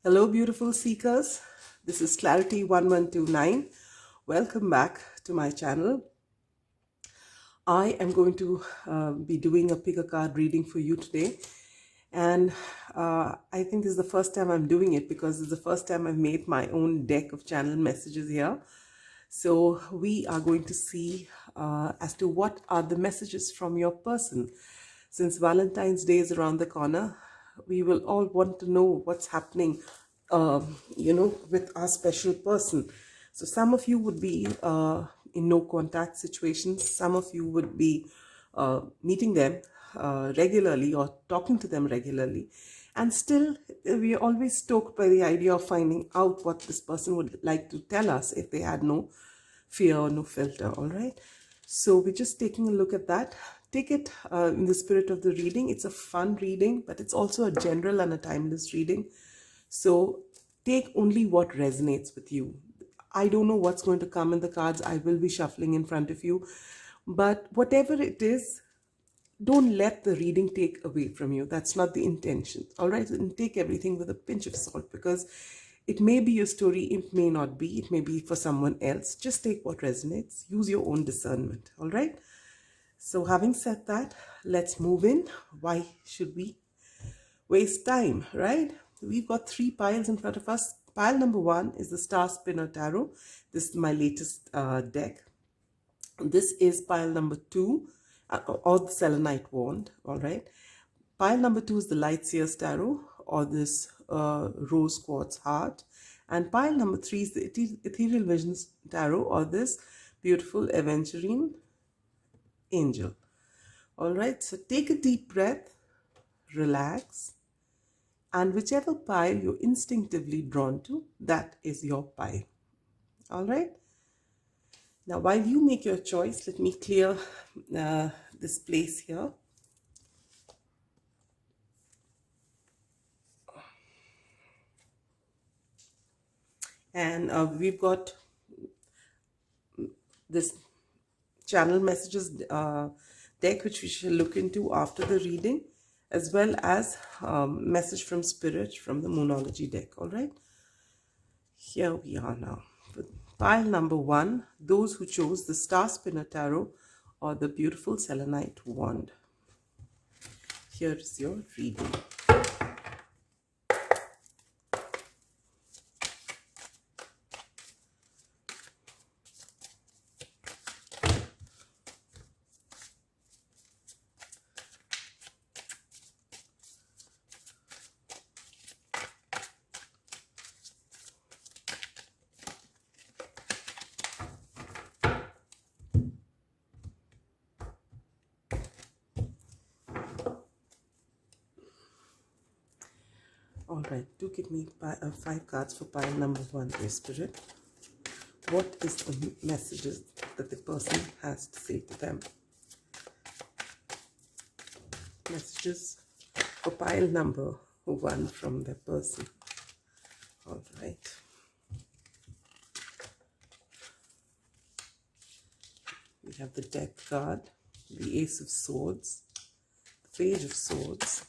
Hello, beautiful seekers. This is Clarity 1129. Welcome back to my channel. I am going to be doing a pick a card reading for you today. And I think this is the first time I'm doing it because it's the first time I've made my own deck of channel messages here. So we are going to see as to what are the messages from your person. Since Valentine's Day is around the corner, we will all want to know what's happening, with our special person. So some of you would be in no contact situations. Some of you would be meeting them regularly or talking to them regularly. And still, we are always stoked by the idea of finding out what this person would like to tell us if they had no fear or no filter. All right. So we're just taking a look at that. Take it in the spirit of the reading. It's a fun reading, but it's also a general and a timeless reading. So take only what resonates with you. I don't know what's going to come in the cards. I will be shuffling in front of you. But whatever it is, don't let the reading take away from you. That's not the intention. All right. And take everything with a pinch of salt because it may be your story. It may not be. It may be for someone else. Just take what resonates. Use your own discernment. All right. So having said that, let's move in. Why should we waste time, right? We've got 3 piles in front of us. Pile number 1 is the Star Spinner Tarot. This is my latest deck. This is pile number 2, or the Selenite Wand, all right? Pile number 2 is the Light Seer's Tarot, or this Rose Quartz Heart. And pile number 3 is the Ethereal Visions Tarot, or this beautiful Aventurine Angel. All right, so take a deep breath, relax, and whichever pile you're instinctively drawn to, that is your pile. All right. Now, while you make your choice, let me clear this place here. And we've got this channel messages deck, which we shall look into after the reading, as well as message from spirit from the Moonology deck. All right. Here we are now. Pile number 1, those who chose the Star Spinner Tarot or the beautiful Selenite Wand. Here is your reading. All right, do give me 5 cards for pile number 1, dear Spirit. What is the messages that the person has to say to them? Messages for pile number 1 from the person. All right. We have the Death card, the Ace of Swords, the Page of Swords,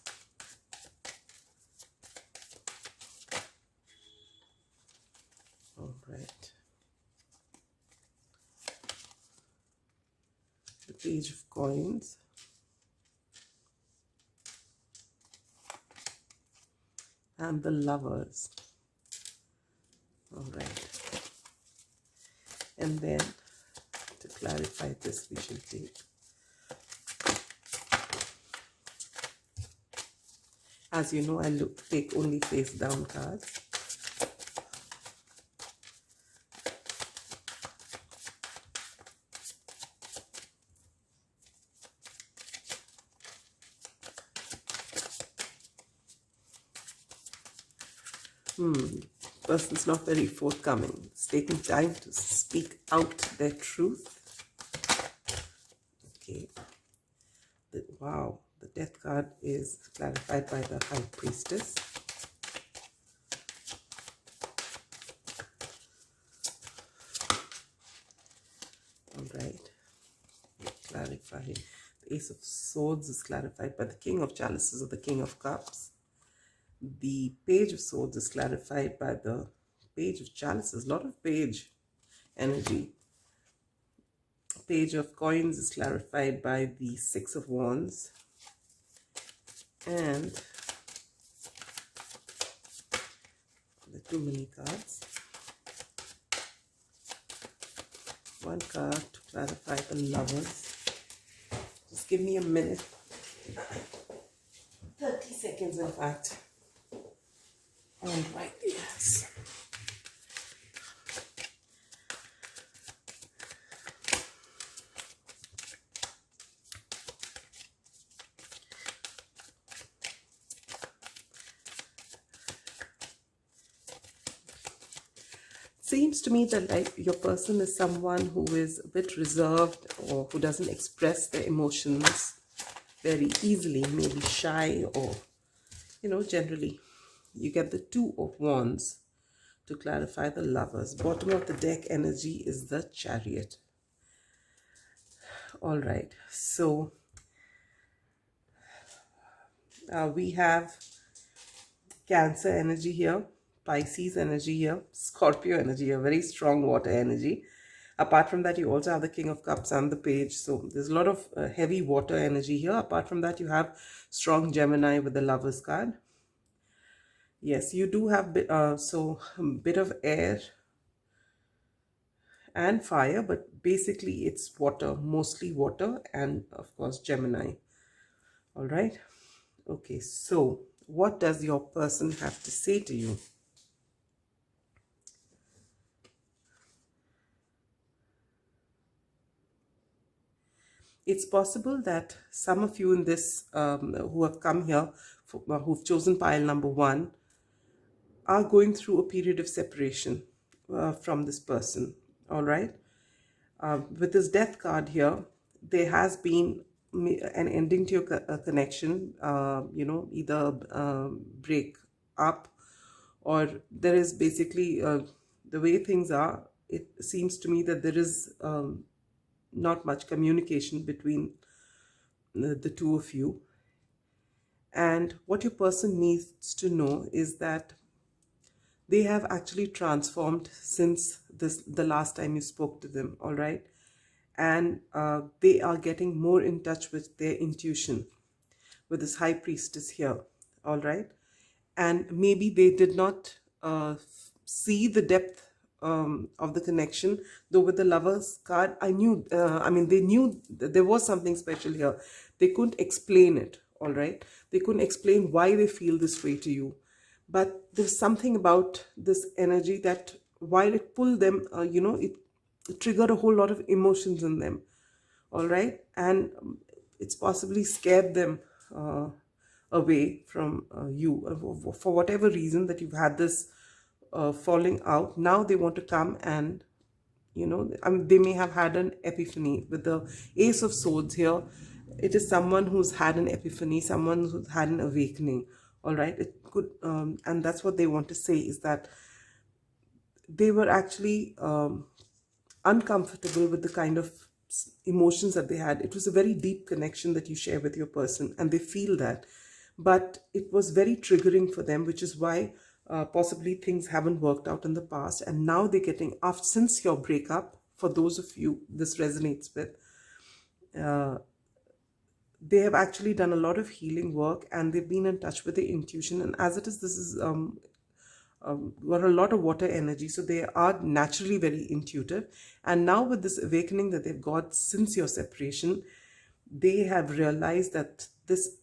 all right, the Page of Coins, and the Lovers. All right. And then to clarify this, we shall take, as you know, I take only face down cards. Person's not very forthcoming. It's taking time to speak out their truth. Okay. Wow, the Death card is clarified by the High Priestess. All right. Clarify. The Ace of Swords is clarified by the King of Chalices or the King of Cups. The Page of Swords is clarified by the Page of Chalices. A lot of page energy. Page of Coins is clarified by the Six of Wands. And the too many cards. One card to clarify the Lovers. Just give me a minute. 30 seconds, in fact. All right, yes. Seems to me that like your person is someone who is a bit reserved or who doesn't express their emotions very easily, maybe shy, or generally you get the Two of Wands to clarify the Lovers. Bottom of the deck energy is the Chariot. All right, so we have Cancer energy here, Pisces energy here, Scorpio energy here, very strong water energy. Apart from that, you also have the King of Cups and the Page. So there's a lot of heavy water energy here. Apart from that, you have strong Gemini with the Lovers card. Yes, you do have bit of air and fire, but basically it's water, mostly water, and of course Gemini. All right. Okay, so what does your person have to say to you? It's possible that some of you in this who have come here, who've chosen pile number 1, are going through a period of separation from this person. All right. With this Death card here, there has been an ending to your connection, either break up, or there is basically the way things are. It seems to me that there is not much communication between the two of you. And what your person needs to know is that they have actually transformed since the last time you spoke to them. All right. And they are getting more in touch with their intuition, with this High Priestess here. All right. And maybe they did not see the depth of the connection, though with the Lovers card, they knew that there was something special here. They couldn't explain it. All right. They couldn't explain why they feel this way to you. But there's something about this energy that while it pulled them, it triggered a whole lot of emotions in them. All right. And it's possibly scared them away from you for whatever reason that you've had this falling out. Now they want to come and, they may have had an epiphany. With the Ace of Swords here, it is someone who's had an epiphany, someone who's had an awakening. All right. It could, and that's what they want to say, is that they were actually uncomfortable with the kind of emotions that they had. It was a very deep connection that you share with your person, and they feel that. But it was very triggering for them, which is why possibly things haven't worked out in the past. And now they're getting, after, since your breakup, for those of you this resonates with, they have actually done a lot of healing work, and they've been in touch with their intuition. And as it is, this is got a lot of water energy, so they are naturally very intuitive. And now with this awakening that they've got since your separation, they have realized that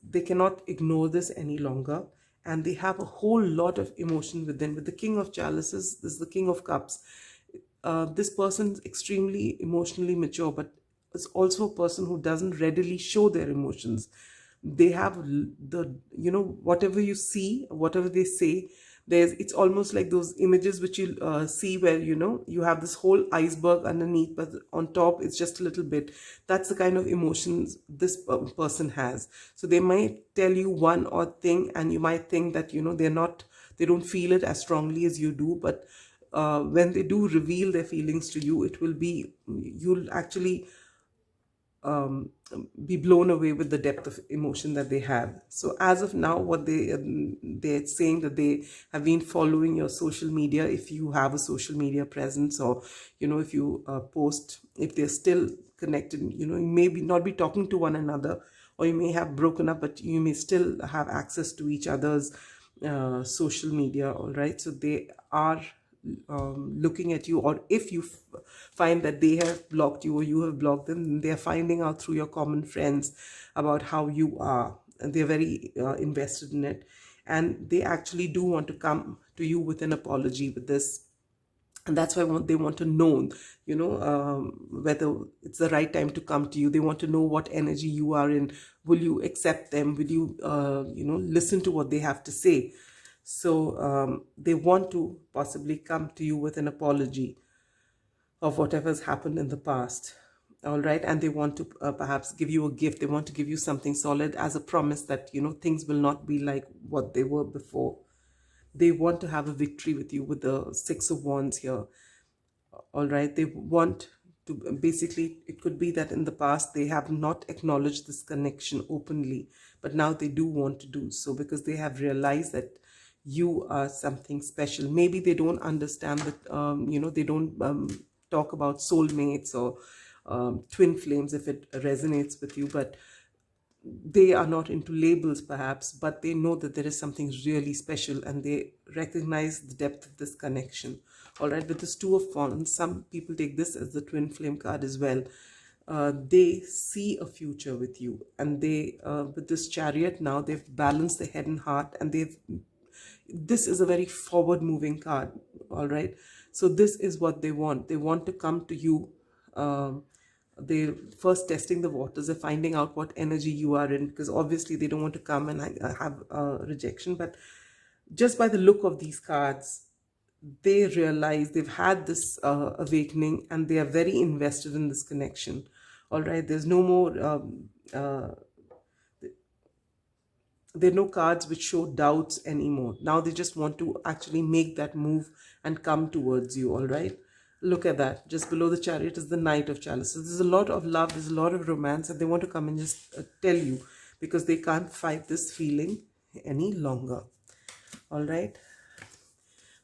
they cannot ignore this any longer, and they have a whole lot of emotion within. With the King of Chalices, this is the King of Cups. This person is extremely emotionally mature, but it's also a person who doesn't readily show their emotions. They have whatever you see, whatever they say, it's almost like those images which you see where you have this whole iceberg underneath, but on top it's just a little bit. That's the kind of emotions this person has. So they might tell you one odd thing, and you might think that they don't feel it as strongly as you do, but when they do reveal their feelings to you, it will be, you'll actually be blown away with the depth of emotion that they have. So as of now, what they're saying that they have been following your social media, if you have a social media presence, or if you post, if they're still connected, you may not be talking to one another, or you may have broken up, but you may still have access to each other's social media. All right, so they are looking at you, or if you find that they have blocked you or you have blocked them, they are finding out through your common friends about how you are, and they're very invested in it, and they actually do want to come to you with an apology with this. And that's why they want to know, whether it's the right time to come to you. They want to know what energy you are in. Will you accept them? Will you listen to what they have to say? So they want to possibly come to you with an apology of whatever's happened in the past. All right, and they want to perhaps give you a gift. They want to give you something solid as a promise that things will not be like what they were before. They want to have a victory with you with the Six of Wands here. All right, they want to, basically, it could be that in the past they have not acknowledged this connection openly, but now they do want to do so, because they have realized that you are something special. Maybe they don't understand that they don't talk about soulmates or twin flames, if it resonates with you, but they are not into labels perhaps, but they know that there is something really special, and they recognize the depth of this connection. All right, with this Two of Wands, some people take this as the twin flame card as well. They see a future with you, and they with this Chariot, now they've balanced the head and heart, and this is a very forward moving card. All right, so this is what they want. They want to come to you. They're first testing the waters. They're finding out what energy you are in, because obviously they don't want to come and have rejection. But just by the look of these cards, they realize they've had this awakening, and they are very invested in this connection. All right, there's no more there are no cards which show doubts anymore. Now they just want to actually make that move and come towards you. All right, look at that. Just below the Chariot is the Knight of Chalices. There's a lot of love, there's a lot of romance, and they want to come and just tell you, because they can't fight this feeling any longer. All right,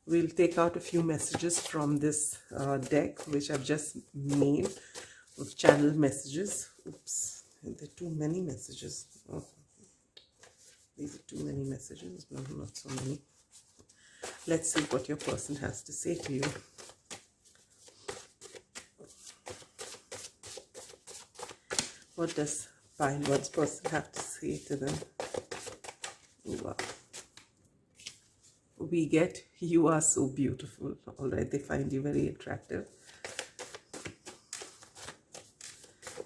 we'll take out a few messages from this deck, which I've just made of channel messages. Oops, there are too many messages. Oh, these are too many messages. No, not so many. Let's see what your person has to say to you. What does Pile One's person have to say to them? Wow. We get, you are so beautiful. All right, they find you very attractive.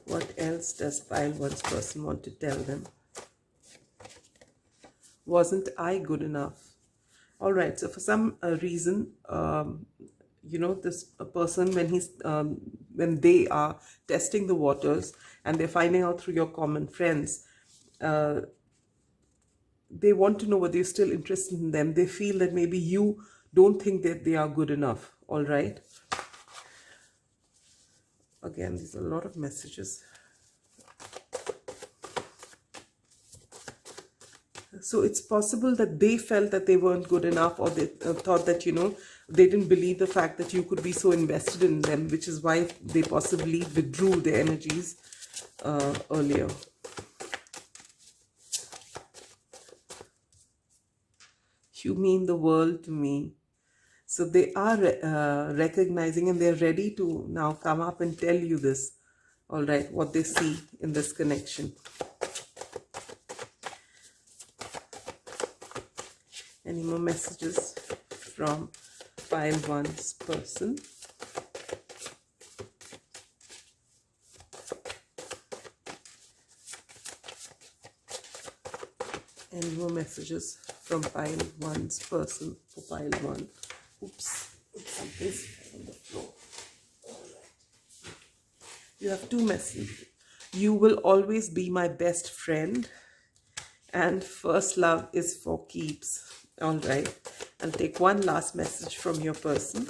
What else does Pile One's person want to tell them? Wasn't I good enough? All right, so for some reason, this person, when they are testing the waters and they're finding out through your common friends, they want to know whether you're still interested in them. They feel that maybe you don't think that they are good enough. All right. Again, there's a lot of messages. So it's possible that they felt that they weren't good enough, or they thought that, they didn't believe the fact that you could be so invested in them, which is why they possibly withdrew their energies earlier. You mean the world to me. So they are recognizing, and they're ready to now come up and tell you this. All right, what they see in this connection. Any more messages from Pile One's person? Any more messages from Pile One's person for Pile One? Oops, something's on the floor. You have two messages. You will always be my best friend, and first love is for keeps. All right, I'll take one last message from your person.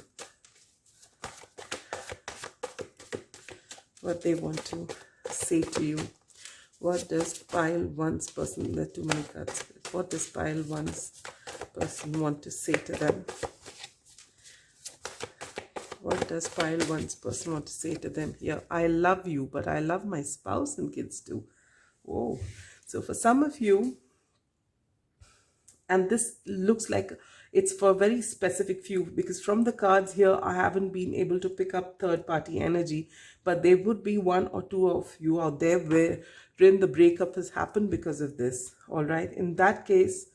What they want to say to you? What does pile one's person, there are too many cards. What does pile one's person want to say to them? What does pile one's person want to say to them here? I love you, but I love my spouse and kids too. Oh, so for some of you, and this looks like it's for a very specific few, because from the cards here I haven't been able to pick up third party energy, but there would be one or two of you out there wherein the breakup has happened because of this. All right, in that case,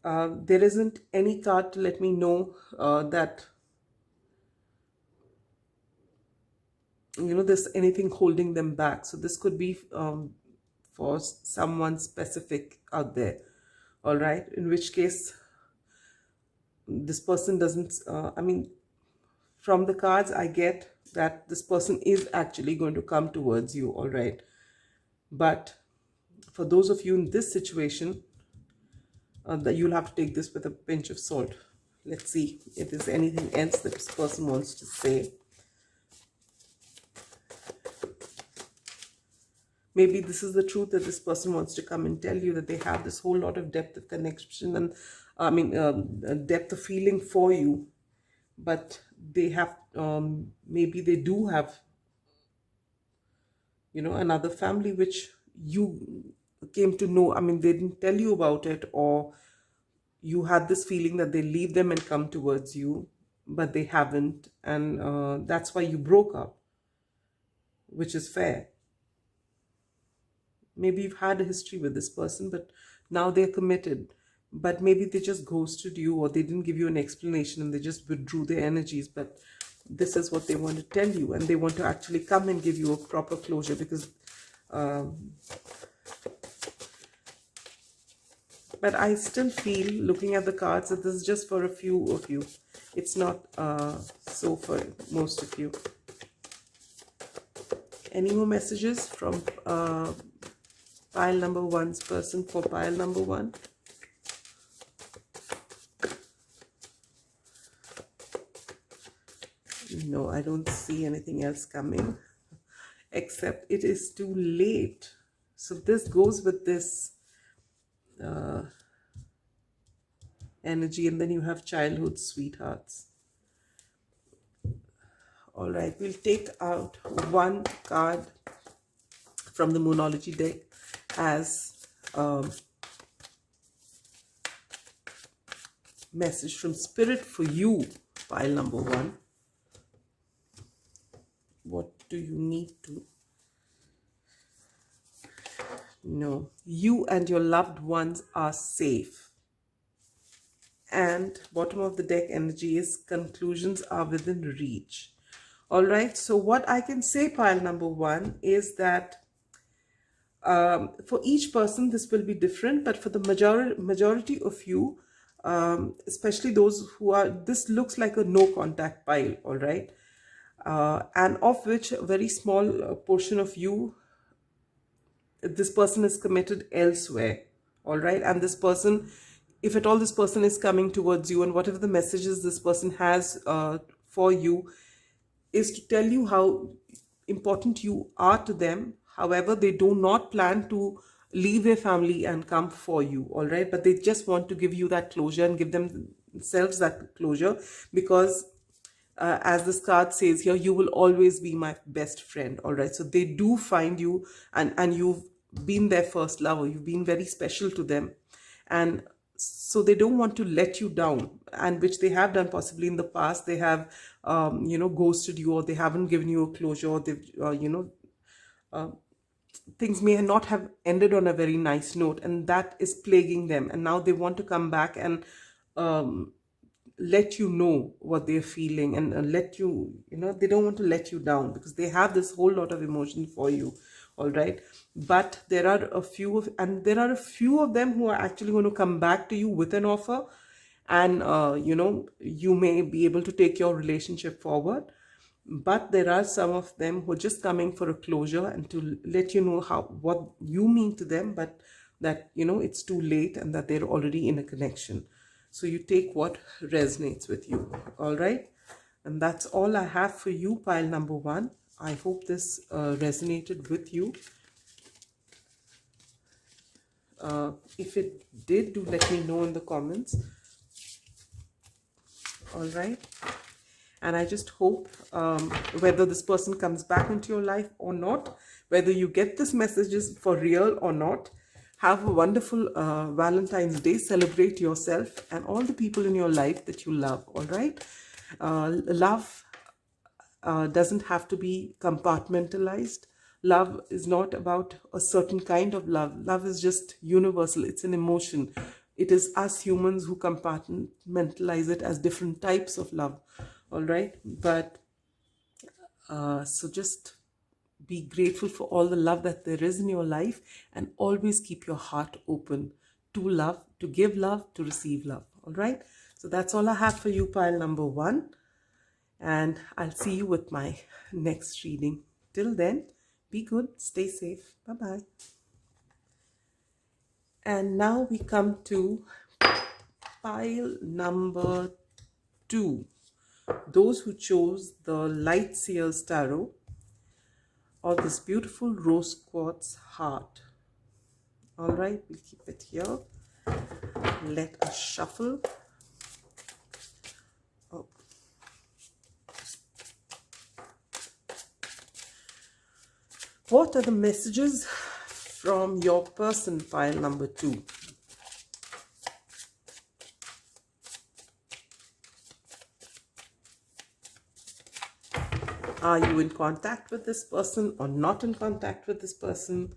there isn't any card to let me know that there's anything holding them back. So this could be for someone specific out there. All right, in which case this person doesn't from the cards I get that this person is actually going to come towards you. All right, but for those of you in this situation, that you'll have to take this with a pinch of salt. Let's see if there's anything else that this person wants to say. Maybe this is the truth, that this person wants to come and tell you that they have this whole lot of depth of connection and depth of feeling for you, but they have maybe they do have another family which you came to know. They didn't tell you about it, or you had this feeling that they leave them and come towards you, but they haven't, and that's why you broke up, which is fair. Maybe you've had a history with this person, but now they're committed, but maybe they just ghosted you, or they didn't give you an explanation and they just withdrew their energies. But this is what they want to tell you, and they want to actually come and give you a proper closure, because but I still feel, looking at the cards, that this is just for a few of you. It's not so for most of you. Any more messages from pile number one's person for pile number one? No, I don't see anything else coming, except it is too late. So this goes with this energy, and then you have childhood sweethearts. All right, we'll take out one card from the Moonology deck as message from Spirit for you, pile number one. What do you need to know? You and your loved ones are safe. And bottom of the deck energy is conclusions are within reach. All right, so what I can say, pile number one, is that for each person this will be different, but for the majority of you, especially those who are, this looks like a no contact pile. All right, and of which a very small portion of you, this person is committed elsewhere. All right, and this person, if at all this person is coming towards you, and whatever the messages this person has for you, is to tell you how important you are to them. However, they do not plan to leave their family and come for you. All right, but they just want to give you that closure and give themselves that closure, because as this card says here, you will always be my best friend. All right, so they do find you, and you've been their first lover. You've been very special to them, and so they don't want to let you down, and which they have done possibly in the past. They have ghosted you, or they haven't given you a closure, or they've things may not have ended on a very nice note, and that is plaguing them, and now they want to come back and let you know what they're feeling, and let you, they don't want to let you down, because they have this whole lot of emotion for you. All right, but there are a few of them who are actually going to come back to you with an offer, and you may be able to take your relationship forward. But there are some of them who are just coming for a closure and to let you know what you mean to them, but that it's too late, and that they're already in a connection. So you take what resonates with you. All right, and that's all I have for you, pile number one. I hope this resonated with you. If it did, do let me know in the comments. All right. And I just hope whether this person comes back into your life or not, whether you get this messages for real or not, have a wonderful Valentine's Day. Celebrate yourself and all the people in your life that you love. All right. Love doesn't have to be compartmentalized. Love is not about a certain kind of love. Love is just universal. It's an emotion. It is us humans who compartmentalize it as different types of love. All right. But so just be grateful for all the love that there is in your life, and always keep your heart open to love, to give love, to receive love. All right. So that's all I have for you, pile number 1. And I'll see you with my next reading. Till then, be good, stay safe. Bye-bye. And now we come to pile number 2. Those who chose the Light Seers Tarot, or this beautiful rose quartz heart. All right, we'll keep it here. Let us shuffle. Oh. What are the messages from your person, pile number 2? Are you in contact with this person or not in contact with this person?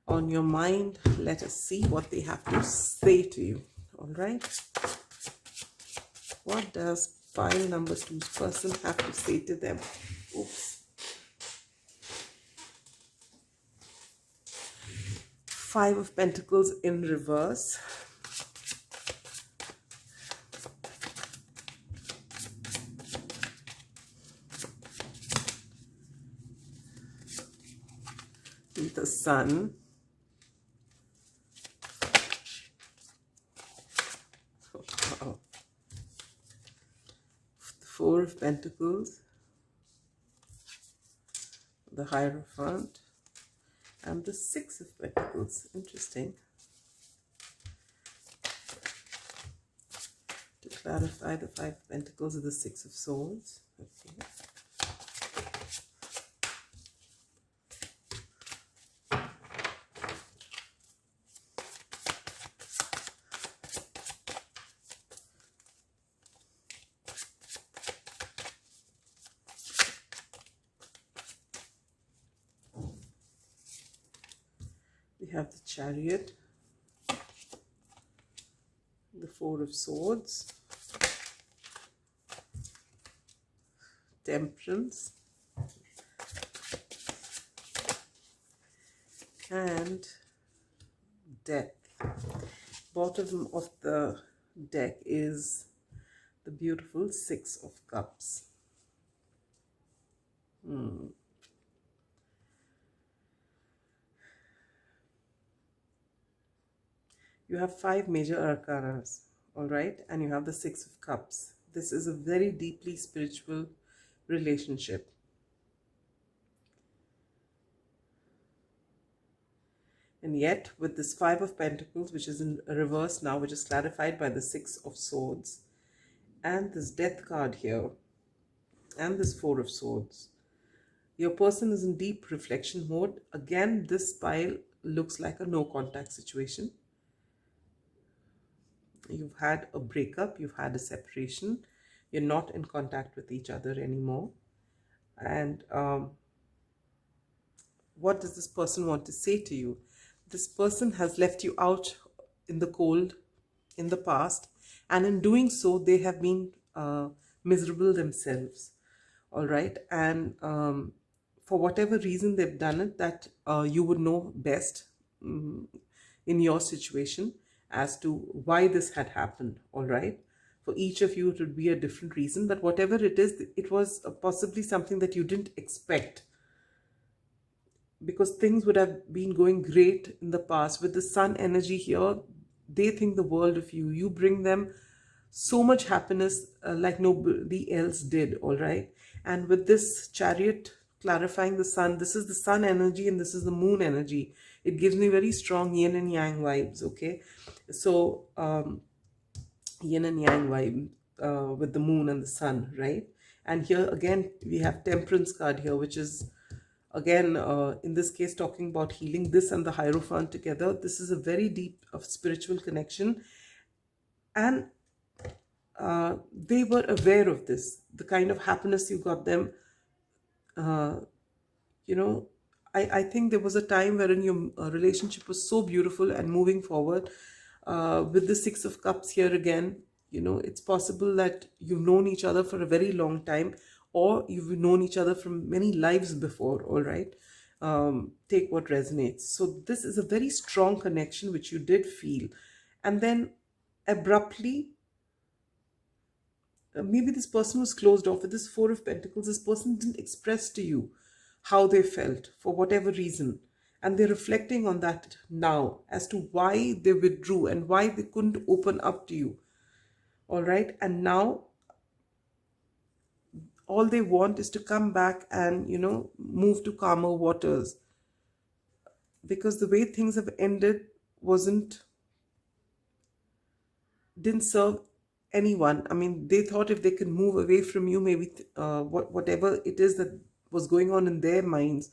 On your mind, let us see what they have to say to you. All right. What does pile number 2's person have to say to them? Oops. 5 of Pentacles in reverse. The Sun. Wow. The 4 of Pentacles. The Hierophant. And the 6 of Pentacles. Interesting. To clarify, the 5 of Pentacles are the 6 of Swords. Okay. We have the Chariot, the 4 of Swords, Temperance, and Death. Bottom of the deck is the beautiful 6 of Cups. You have 5 major arcanas, all right, and you have the 6 of Cups. This is a very deeply spiritual relationship. And yet, with this 5 of Pentacles, which is in reverse now, which is clarified by the 6 of Swords, and this Death card here, and this 4 of Swords, your person is in deep reflection mode. Again, this pile looks like a no contact situation. You've had a breakup, you've had a separation, you're not in contact with each other anymore. And what does this person want to say to you? This person has left you out in the cold in the past, and in doing so, they have been miserable themselves. All right. And for whatever reason they've done it, that you would know best in your situation as to why this had happened. All right. For each of you, it would be a different reason, but whatever it is, it was possibly something that you didn't expect, because things would have been going great in the past. With the Sun energy here, they think the world of you. You bring them so much happiness like nobody else did, all right? And with this Chariot clarifying the sun. This is the sun energy and this is the moon energy. It gives me very strong yin and yang vibes, okay? So, yin and yang vibe with the moon and the sun, right? And here again, we have Temperance card here, which is again, in this case, talking about healing. This and the Hierophant together. This is a very deep of spiritual connection. And they were aware of this, the kind of happiness you got them. You know, I think there was a time wherein your relationship was so beautiful and moving forward. With the Six of Cups here again, you know, it's possible that you've known each other for a very long time, or you've known each other from many lives before, all right? Take what resonates. So this is a very strong connection which you did feel. And then abruptly, maybe this person was closed off. With this Four of Pentacles, this person didn't express to you how they felt for whatever reason. And they're reflecting on that now as to why they withdrew and why they couldn't open up to you. All right. And now all they want is to come back and, you know, move to calmer waters. Because the way things have ended didn't serve anyone. I mean, they thought if they could move away from you, maybe whatever it is that was going on in their minds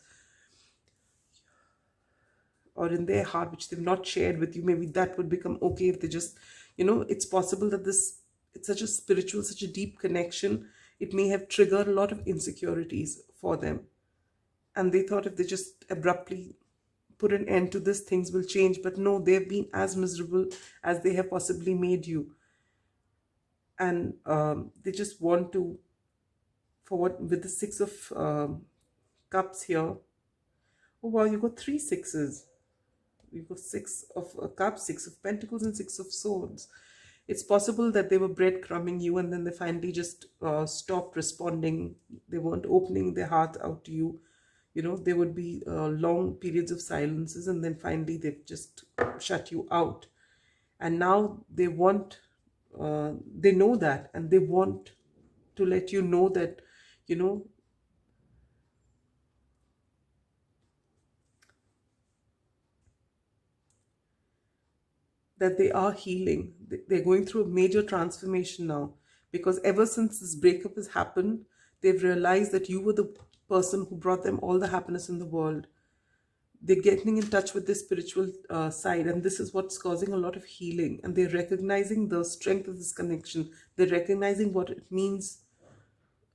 or in their heart, which they've not shared with you, maybe that would become okay if they just, you know, it's possible that it's such a spiritual, such a deep connection. It may have triggered a lot of insecurities for them. And they thought if they just abruptly put an end to this, things will change. But no, they've been as miserable as they have possibly made you. And they just want to, with the Six of Cups here. Oh wow, you got 3 sixes. You got Six of Cups, Six of Pentacles, and Six of Swords. It's possible that they were breadcrumbing you and then they finally just stopped responding. They weren't opening their heart out to you. You know, there would be long periods of silences and then finally they've just shut you out. And now they want, they know that, and they want to let you know that, you know, that they are healing. They're going through a major transformation now, because ever since this breakup has happened, they've realized that you were the person who brought them all the happiness in the world. They're getting in touch with their spiritual side, and this is what's causing a lot of healing. And they're recognizing the strength of this connection. They're recognizing what it means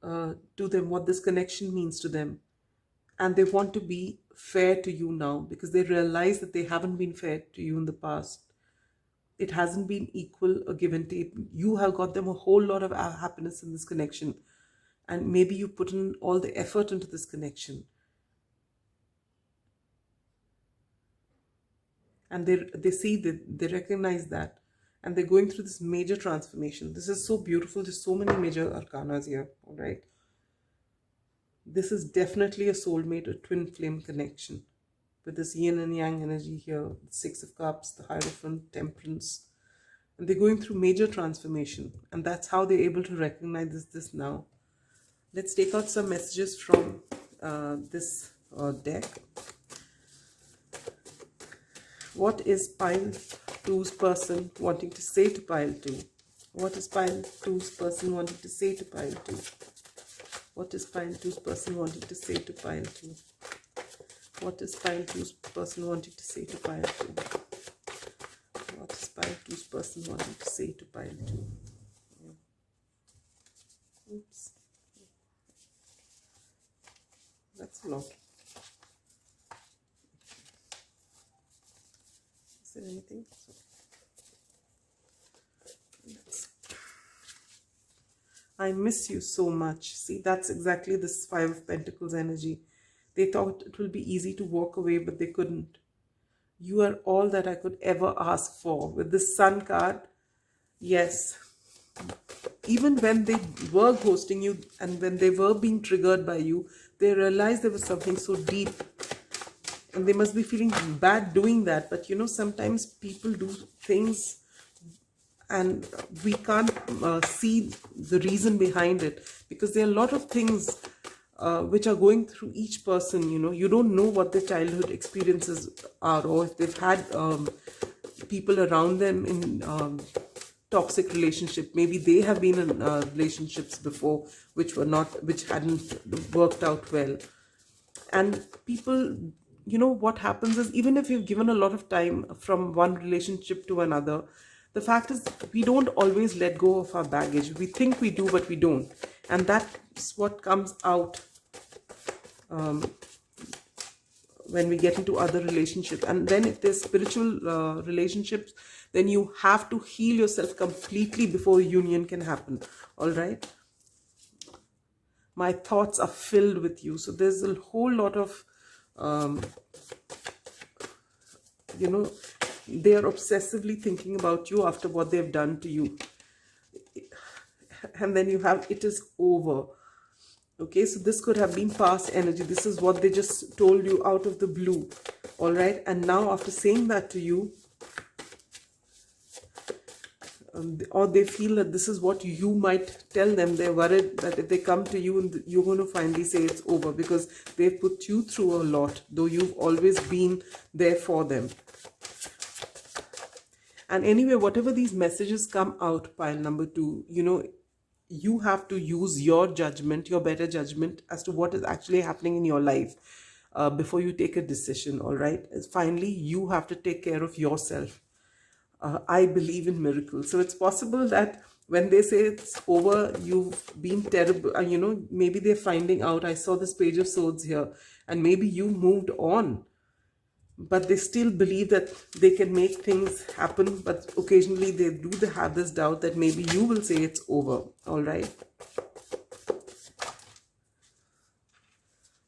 to them, what this connection means to them. And they want to be fair to you now, because they realize that they haven't been fair to you in the past. It hasn't been equal, a give and take. You have got them a whole lot of happiness in this connection. And maybe you put in all the effort into this connection. And they see that, they recognize that. And they're going through this major transformation. This is so beautiful. There's so many major arcanas here, all right? This is definitely a soulmate, a twin flame connection. With this yin and yang energy here, the Six of Cups, the Hierophant, Temperance. And they're going through major transformation. And that's how they're able to recognize this now. Let's take out some messages from this deck. What is Pile 2's person wanting to say to Pile 2? What is Pile 2's person wanting to say to Pile 2? What is Pile 2's person wanting to say to Pile 2? What is Pile 2's person wanting to say to Pile 2? What is Pile 2's person wanting to say to Pile 2? Oops. That's a lot. Is there anything? I miss you so much. See, that's exactly this Five of Pentacles energy. They thought it will be easy to walk away, but they couldn't. You are all that I could ever ask for. With this Sun card, yes. Even when they were ghosting you and when they were being triggered by you, they realized there was something so deep. And they must be feeling bad doing that. But you know, sometimes people do things and we can't see the reason behind it. Because there are a lot of things which are going through each person. You don't know what their childhood experiences are, or if they've had people around them in toxic relationship. Maybe they have been in relationships before which hadn't worked out well. And people, what happens is, even if you've given a lot of time from one relationship to another, the fact is we don't always let go of our baggage. We think we do, but we don't. And that's what comes out when we get into other relationships. And then if there's spiritual relationships, then you have to heal yourself completely before union can happen. All right. My thoughts are filled with you. So there's a whole lot of they are obsessively thinking about you after what they've done to you. And then you have, it is over. Okay, so this could have been past energy. This is what they just told you out of the blue. All right, and now after saying that to you, or they feel that this is what you might tell them, they're worried that if they come to you and you're going to finally say it's over, because they've put you through a lot, though you've always been there for them. And anyway, whatever these messages come out, pile number 2, you have to use your judgment, your better judgment, as to what is actually happening in your life before you take a decision. All right, finally you have to take care of yourself. I believe in miracles. So it's possible that when they say it's over, you've been terrible. Maybe they're finding out, I saw this Page of Swords here, and maybe you moved on, but they still believe that they can make things happen. But occasionally they do have this doubt that maybe you will say it's over. All right.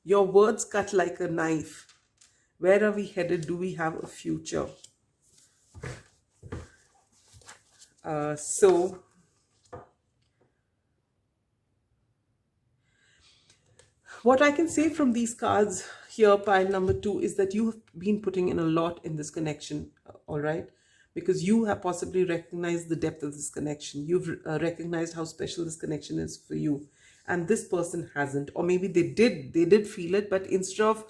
Your words cut like a knife. Where are we headed? Do we have a future? So what I can say from these cards here, pile number 2, is that you have been putting in a lot in this connection. All right, because you have possibly recognized the depth of this connection. You've recognized how special this connection is for you, and this person hasn't. Or maybe they did feel it, but instead of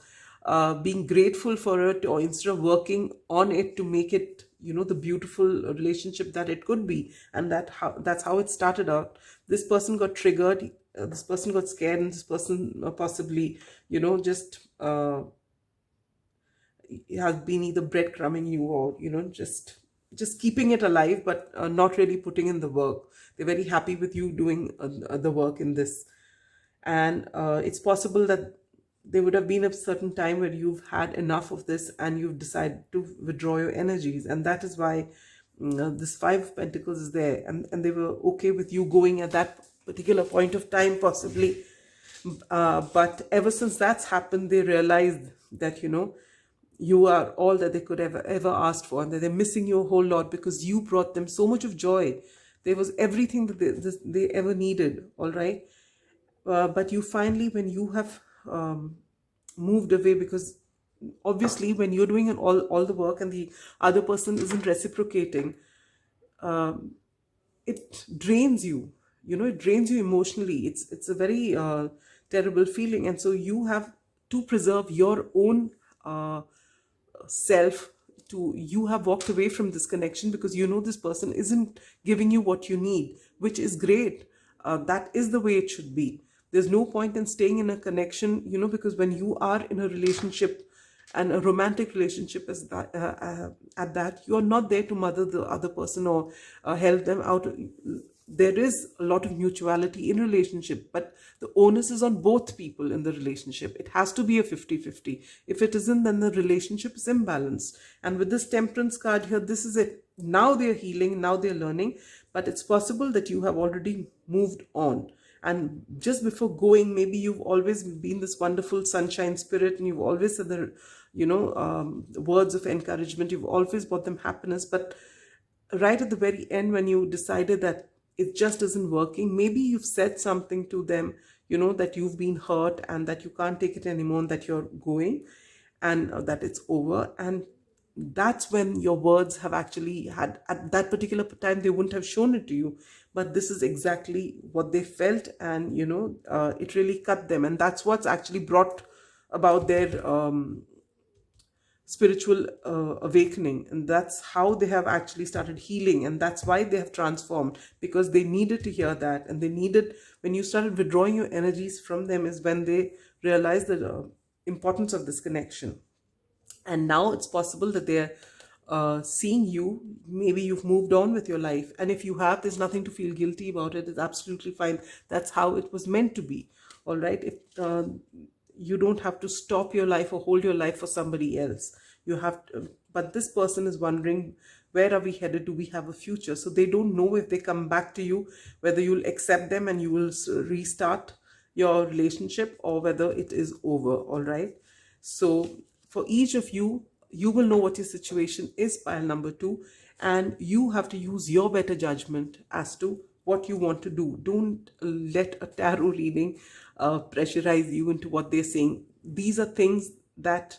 being grateful for it, or instead of working on it to make it, the beautiful relationship that it could be, and that's how it started out, this person got triggered, this person got scared, and this person possibly, just has been either breadcrumbing you, or just keeping it alive, but not really putting in the work. They're very happy with you doing the work in this. And it's possible that there would have been a certain time where you've had enough of this and you've decided to withdraw your energies, and that is why this 5 of Pentacles is there, and they were okay with you going at that particular point of time, possibly. But ever since that's happened, they realized that you are all that they could ever asked for, and that they're missing you a whole lot, because you brought them so much of joy. There was everything that they ever needed. All right. But you finally, when you have moved away, because obviously when you're doing all the work and the other person isn't reciprocating, it drains you. It drains you emotionally. It's a very terrible feeling, and so you have to preserve your own self. You have walked away from this connection because this person isn't giving you what you need, which is great. That is the way it should be. There's no point in staying in a connection, because when you are in a relationship, and a romantic relationship is that, at that, you're not there to mother the other person or help them out. There is a lot of mutuality in relationship, but the onus is on both people in the relationship. It has to be a 50-50. If it isn't, then the relationship is imbalanced. And with this Temperance card here, this is it. Now they're healing, now they're learning, but it's possible that you have already moved on. And just before going, maybe you've always been this wonderful sunshine spirit, and you've always said the, words of encouragement. You've always brought them happiness. But right at the very end, when you decided that it just isn't working, maybe you've said something to them, that you've been hurt and that you can't take it anymore, and that you're going, and that it's over. And that's when your words have actually had, at that particular time they wouldn't have shown it to you, but this is exactly what they felt, and it really cut them, and that's what's actually brought about their spiritual awakening, and that's how they have actually started healing, and that's why they have transformed, because they needed to hear that, and they needed, when you started withdrawing your energies from them, is when they realized the importance of this connection. And now it's possible that they're seeing you. Maybe you've moved on with your life, and if you have, there's nothing to feel guilty about it. It's absolutely fine. That's how it was meant to be. All right. If you don't have to stop your life or hold your life for somebody else, you have to, but this person is wondering, where are we headed? Do we have a future? So they don't know if they come back to you, whether you'll accept them and you will restart your relationship, or whether it is over. All right. So for each of you, you will know what your situation is, pile number 2, and you have to use your better judgment as to what you want to do. Don't let a tarot reading pressurize you into what they're saying. These are things that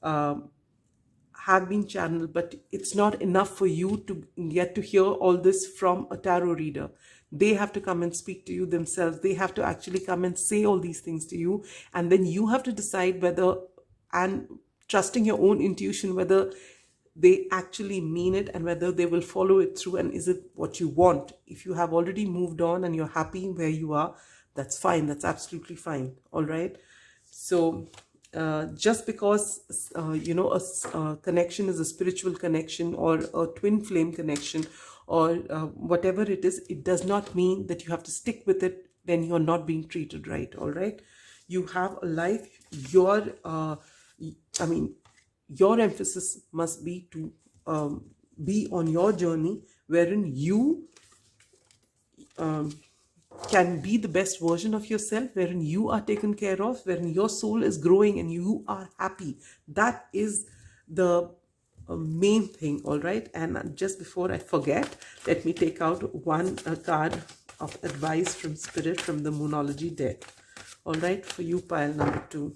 have been channeled, but it's not enough for you to get to hear all this from a tarot reader. They have to come and speak to you themselves. They have to actually come and say all these things to you, and then you have to decide whether, and trusting your own intuition, whether they actually mean it and whether they will follow it through, and is it what you want. If you have already moved on and you're happy where you are, that's fine. That's absolutely fine. All right. So just because a connection is a spiritual connection, or a twin flame connection, or whatever it is, it does not mean that you have to stick with it when you're not being treated right. All right. You have a life. Your emphasis must be to be on your journey, wherein you can be the best version of yourself, wherein you are taken care of, wherein your soul is growing and you are happy. That is the main thing. All right. And just before I forget, let me take out one card of advice from Spirit from the Moonology deck. All right. For you, pile number 2.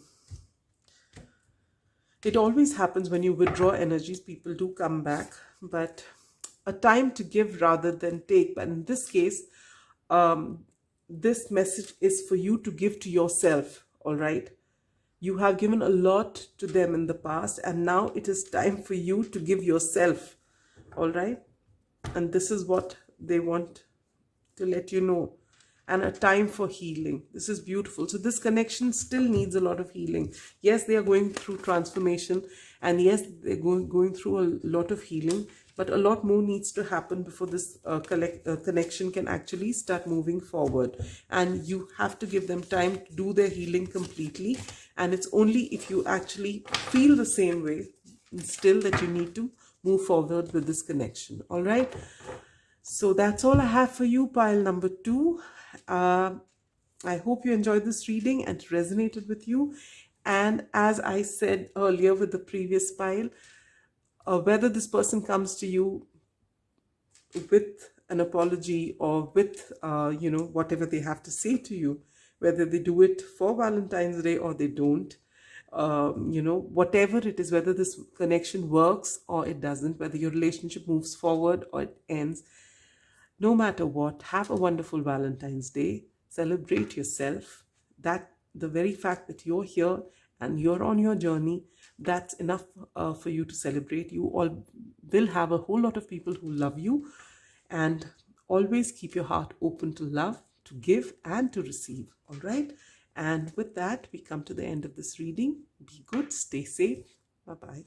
It always happens when you withdraw energies, people do come back, but a time to give rather than take. But in this case, this message is for you to give to yourself. All right. You have given a lot to them in the past, and now it is time for you to give yourself. All right. And this is what they want to let you know. And a time for healing. This is beautiful. So this connection still needs a lot of healing. Yes, they are going through transformation, and yes, they're going through a lot of healing, but a lot more needs to happen before this connection can actually start moving forward. And you have to give them time to do their healing completely. And it's only if you actually feel the same way still that you need to move forward with this connection. All right. So that's all I have for you, pile number 2. I hope you enjoyed this reading and it resonated with you. And as I said earlier with the previous pile, whether this person comes to you with an apology or with, whatever they have to say to you, whether they do it for Valentine's Day or they don't, whatever it is, whether this connection works or it doesn't, whether your relationship moves forward or it ends, no matter what, have a wonderful Valentine's Day. Celebrate yourself. That the very fact that you're here and you're on your journey, that's enough for you to celebrate. You all will have a whole lot of people who love you, and always keep your heart open to love, to give, and to receive. All right. And with that, we come to the end of this reading. Be good, stay safe. Bye-bye.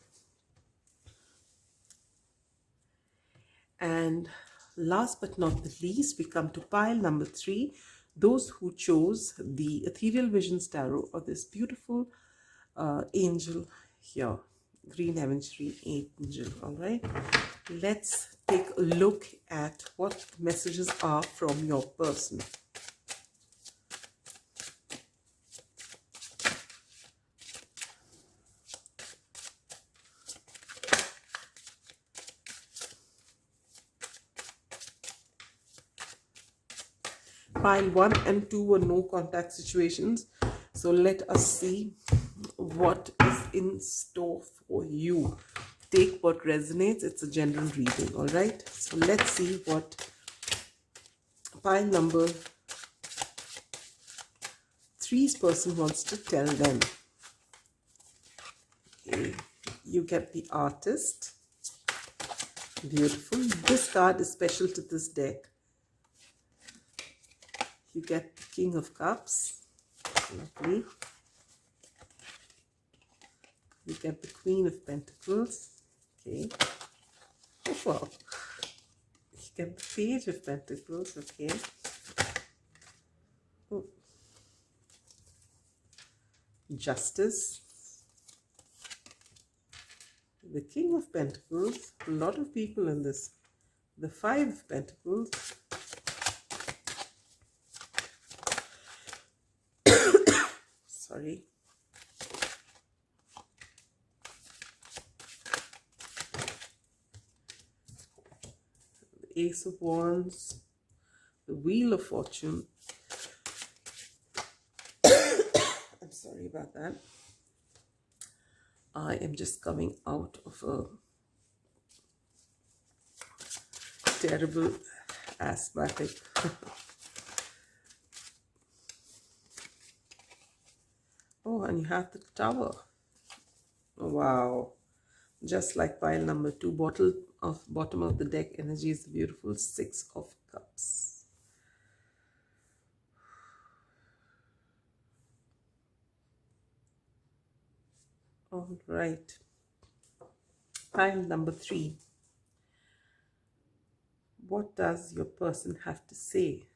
And last but not the least, we come to pile number 3, those who chose the Ethereal Visions Tarot, or this beautiful angel here, green Aventurine angel. All right, let's take a look at what messages are from your person. Pile 1 and 2 were no contact situations. So let us see what is in store for you. take what resonates. It's a general reading, all right? So let's see what pile number 3's person wants to tell them. Okay. You get the Artist. Beautiful. This card is special to this deck. You get the King of Cups. Lovely. You get the Queen of Pentacles. Okay. Oh, wow. You get the Page of Pentacles. Okay. Oh. Justice. The King of Pentacles. A lot of people in this. The Five of Pentacles. Sorry. The Ace of Wands. The Wheel of Fortune. I'm sorry about that. I am just coming out of a terrible asthmatic. Oh, and you have the Tower. Oh, wow. Just like pile number 2, bottom of the deck energy is the beautiful Six of Cups. All right. Pile number 3. What does your person have to say?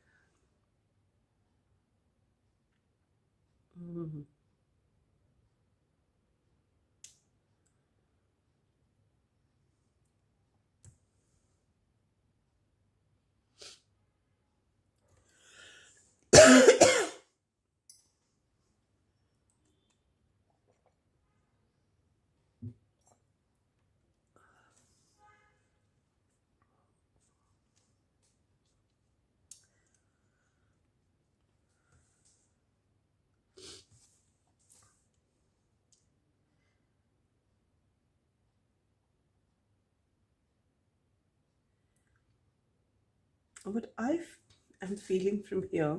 What I am feeling from here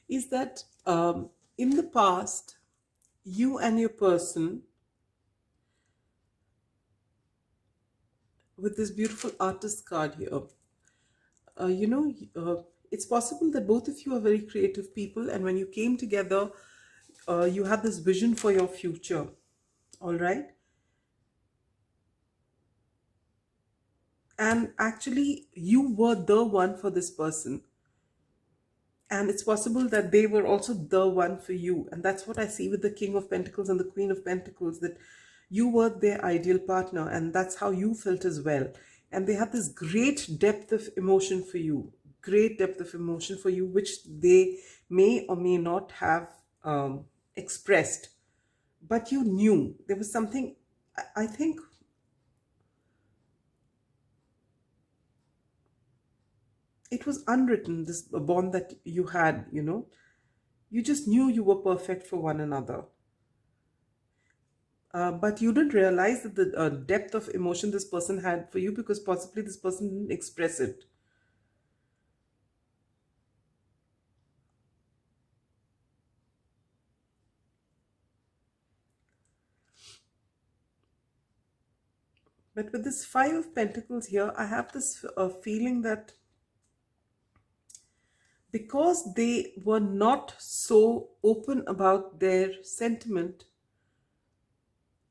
is that in the past, you and your person, with this beautiful Artist card here, it's possible that both of you are very creative people, and when you came together, you had this vision for your future, all right? And actually, you were the one for this person. And it's possible that they were also the one for you. And that's what I see with the King of Pentacles and the Queen of Pentacles, that you were their ideal partner, and that's how you felt as well. And they had this great depth of emotion for you, which they may or may not have expressed. But you knew there was something, I think, it was unwritten, this bond that you had, you just knew you were perfect for one another. But you didn't realize that the depth of emotion this person had for you, because possibly this person didn't express it. But with this Five of Pentacles here, I have this feeling that because they were not so open about their sentiment,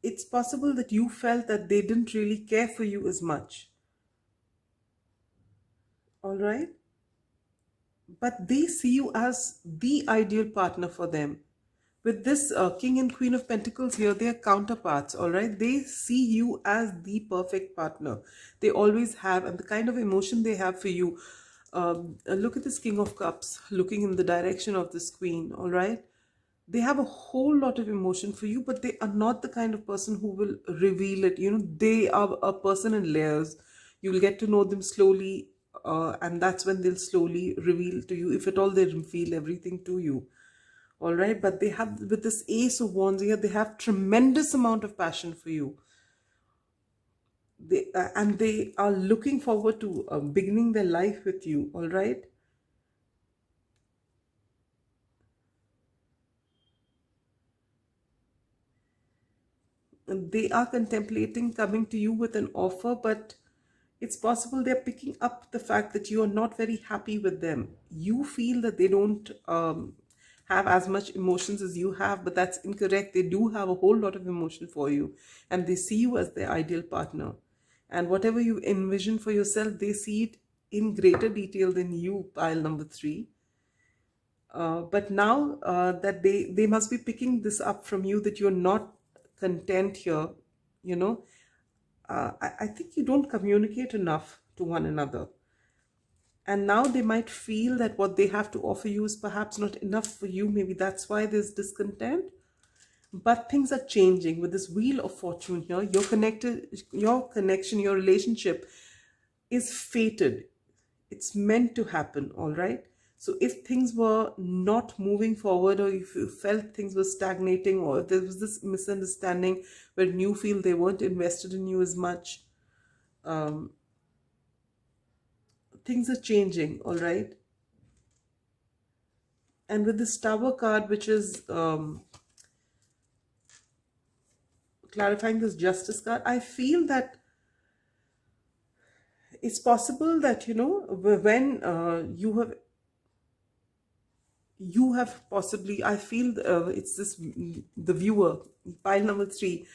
it's possible that you felt that they didn't really care for you as much. All right? But they see you as the ideal partner for them. With this King and Queen of Pentacles here, they are counterparts, all right? They see you as the perfect partner. They always have, and the kind of emotion they have for you. Look at this King of Cups looking in the direction of this Queen, all right? They have a whole lot of emotion for you, but they are not the kind of person who will reveal it. They are a person in layers. You'll get to know them slowly. and that's when they'll slowly reveal to you, if at all they reveal everything to you. All right, but they have, with this Ace of Wands here, they have tremendous amount of passion for you. And they are looking forward to beginning their life with you. All right. And they are contemplating coming to you with an offer, but it's possible they're picking up the fact that you are not very happy with them. You feel that they don't have as much emotions as you have, but that's incorrect. They do have a whole lot of emotion for you, and they see you as their ideal partner. And whatever you envision for yourself, they see it in greater detail than you, pile number 3. But now that they must be picking this up from you, that you're not content here, you know. I think you don't communicate enough to one another. And now they might feel that what they have to offer you is perhaps not enough for you. Maybe that's why there's discontent. But things are changing with this Wheel of Fortune here. Your connection, your relationship is fated. It's meant to happen, all right? So if things were not moving forward, or if you felt things were stagnating, or if there was this misunderstanding where you feel they weren't invested in you as much, things are changing, all right? And with this Tower card, which is clarifying this Justice card, I feel that it's possible that, you know, when you have possibly, I feel it's this, the viewer, pile number 3,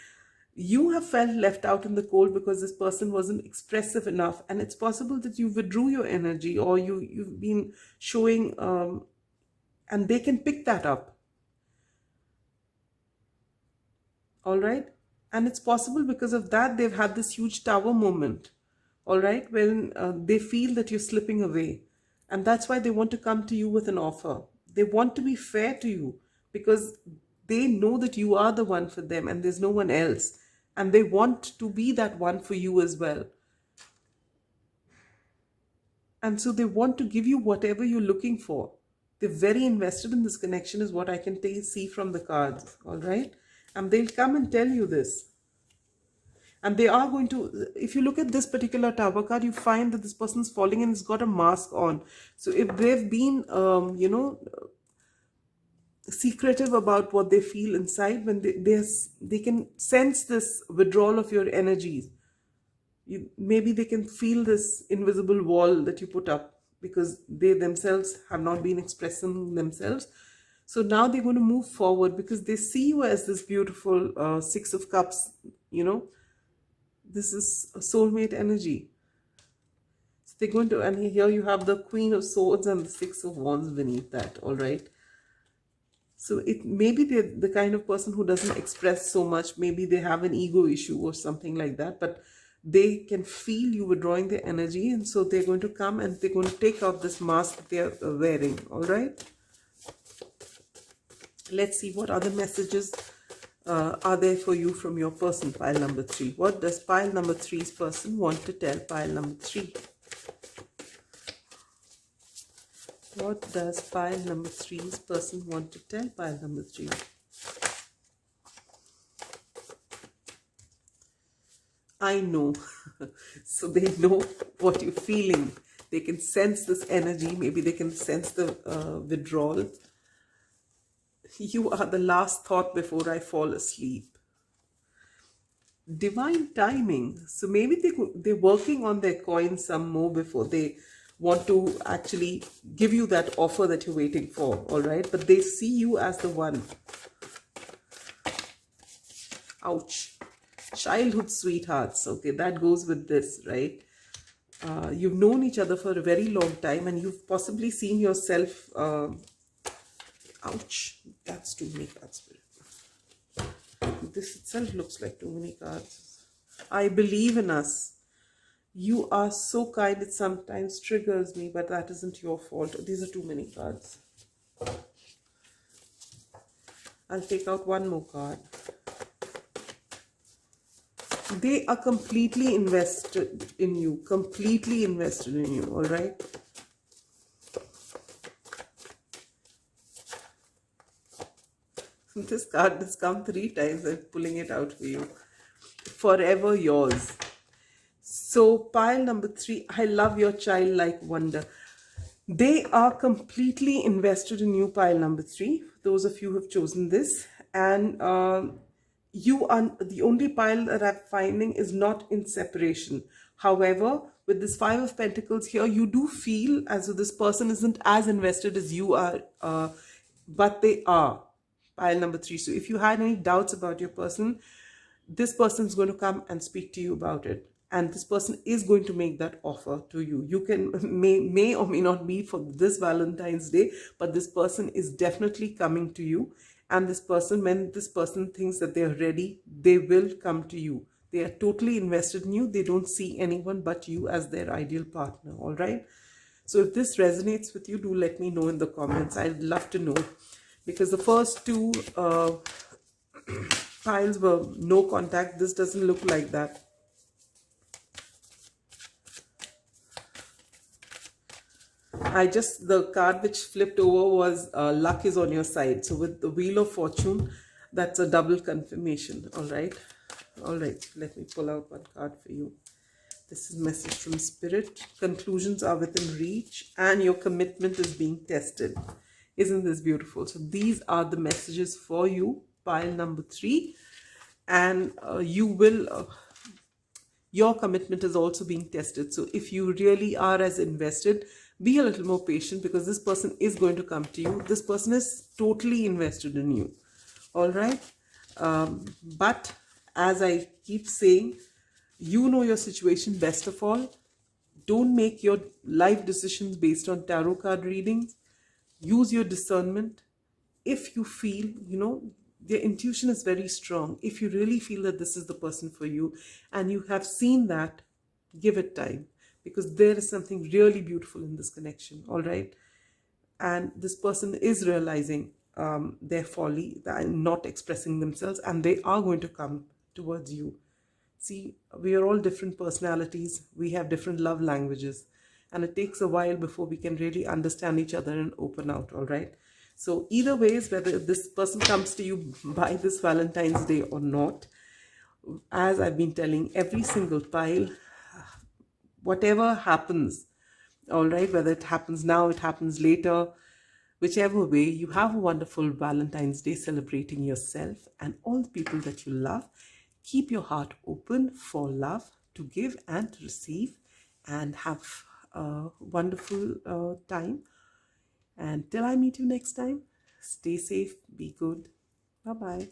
you have felt left out in the cold because this person wasn't expressive enough, and it's possible that you withdrew your energy, or you've been showing and they can pick that up. All right. And it's possible because of that they've had this huge tower moment. All right, when they feel that you're slipping away, and that's why they want to come to you with an offer. They want to be fair to you because they know that you are the one for them and there's no one else, and they want to be that one for you as well. And so they want to give you whatever you're looking for. They're very invested in this connection, is what I can see from the cards. All right, and they'll come and tell you this. And they are going to, if you look at this particular Tower card, you find that this person's falling and has got a mask on. So if they've been, you know, secretive about what they feel inside, when they can sense this withdrawal of your energies. Maybe they can feel this invisible wall that you put up because they themselves have not been expressing themselves. So now they're going to move forward because they see you as this beautiful 6 of Cups, you know. This is a soulmate energy. So they're going to, and here you have the Queen of Swords and the 6 of Wands beneath that, all right? So it maybe they're the kind of person who doesn't express so much. Maybe they have an ego issue or something like that, but they can feel you withdrawing their energy, and so they're going to come and they're going to take off this mask that they're wearing, all right? Let's see what other messages are there for you from your person, pile number 3. What does pile number 3's person want to tell pile number 3? What does pile number 3's person want to tell pile number 3? I know. So they know what you're feeling. They can sense this energy. Maybe they can sense the withdrawal. You are the last thought before I fall asleep. Divine timing. So maybe they're working on their coin some more before they want to actually give you that offer that you're waiting for, all right? But they see you as the one. Ouch. Childhood sweethearts. Okay, that goes with this, right? You've known each other for a very long time, and you've possibly seen yourself... ouch, that's too many cards. This itself looks like too many cards. I believe in us. You are so kind, it sometimes triggers me, but that isn't your fault. These are too many cards. I'll take out one more card. They are completely invested in you, completely invested in you, all right? This card has come 3 times. I'm pulling it out for you. Forever yours. So pile number 3, I love your childlike wonder. They are completely invested in you, pile number 3. Those of you who have chosen this. And you are the only pile that I'm finding is not in separation. However, with this 5 of Pentacles here, you do feel as though this person isn't as invested as you are, but they are, pile number 3. So if you had any doubts about your person, this person is going to come and speak to you about it, and this person is going to make that offer to you. You can may or may not be for this Valentine's Day, but this person is definitely coming to you. And this person, when this person thinks that they are ready, they will come to you. They are totally invested in you. They don't see anyone but you as their ideal partner. All right, so if this resonates with you, do let me know in the comments. I'd love to know, because the first two piles were no contact. This doesn't look like that. The card which flipped over was luck is on your side. So with the Wheel of Fortune, that's a double confirmation. All right, let me pull out one card for you. This is message from Spirit. Conclusions are within reach and your commitment is being tested. Isn't this beautiful? So these are the messages for you, pile number 3. And your commitment is also being tested. So if you really are as invested, be a little more patient, because this person is going to come to you. This person is totally invested in you. All right. But as I keep saying, you know your situation best of all. Don't make your life decisions based on tarot card readings. Use your discernment. If you feel, their intuition is very strong. If you really feel that this is the person for you and you have seen that, give it time, because there is something really beautiful in this connection. All right. And this person is realizing their folly and not expressing themselves, and they are going to come towards you. See, we are all different personalities. We have different love languages, and it takes a while before we can really understand each other and open out. All right. So either ways, whether this person comes to you by this Valentine's Day or not, as I've been telling every single pile, whatever happens, all right, whether it happens now, it happens later, whichever way, you have a wonderful Valentine's Day celebrating yourself and all the people that you love. Keep your heart open for love to give and to receive, and have a wonderful time. And till I meet you next time, stay safe, be good. Bye-bye.